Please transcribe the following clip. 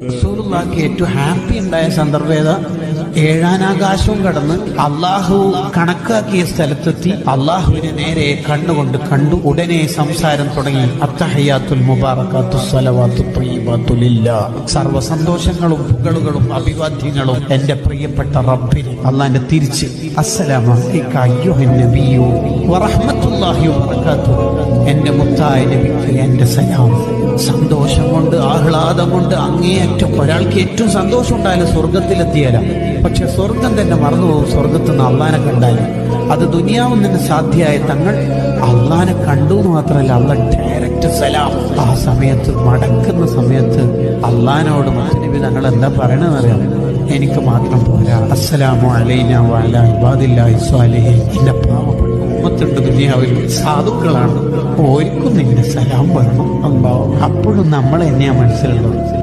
റസൂലുള്ളാഹിക്ക് ഏറ്റവും ഹാപ്പി ഉണ്ടായ സന്ദർഭം ഏതാ? ഏഴാനാകാശവും കടന്ന് അള്ളാഹു കണക്കാക്കിയ സ്ഥലത്തെത്തി അള്ളാഹുവിനെ നേരെ കണ്ണുകൊണ്ട് കണ്ടു. ഉടനെ സംസാരം തുടങ്ങി. അത്തഹയ്യാത്തുൽ മുബാറകാത്തു സ്വലവാത്തു ത്വയ്യിബാത്തു ലില്ലാഹ്. സർവ്വ സന്തോഷങ്ങളും പുകളുകളും അഭിവാദ്യങ്ങളും എന്റെ പ്രിയപ്പെട്ട റബ്ബിന്. അള്ളാന്റെ തിരിച്ച് അസ്സലാമു അലൈക അയ്യുഹൻ നബിയ്യു വറഹ്മത്തുള്ളാഹി വബറകാതുഹു. എന്റെ മുത്തായ നബിക്ക് എന്റെ സലാം. സന്തോഷം കൊണ്ട് ആഹ്ലാദം കൊണ്ട് അങ്ങേയറ്റം. ഒരാൾക്ക് ഏറ്റവും സന്തോഷം ഉണ്ടായാലും സ്വർഗത്തിലെത്തിയാല. പക്ഷെ സ്വർഗം തന്നെ മറന്നുപോകും സ്വർഗത്ത് നിന്ന് അള്ളാനെ കണ്ടാലും. അത് ദുനിയാവും തന്നെ സാധ്യമായ തങ്ങൾ അള്ളാനെ കണ്ടു എന്ന് മാത്രമല്ല, അള്ളാഹ് ഡയറക്റ്റ് സലാം. ആ സമയത്ത് മടക്കുന്ന സമയത്ത് അള്ളാനോട് മുത്തനബി തങ്ങൾ എന്താ പറയണെന്നറിയാം? എനിക്ക് മാത്രം പോരാ, അസ്സലാമു അലൈനാ വഅലാ ഇബാദില്ലാഹി സ്വാലിഹീൻ. എന്റെ പാവപ്പെട്ട ഉമ്മത്തുണ്ട് ദുനിയാവിൽ, സാധുക്കളാണ്, ഓർക്കും നിന്റെ സലാം പറയണം. അല്ലാഹ് അപ്പോഴും നമ്മൾ എന്നെയാ മനസ്സിലുള്ളത്.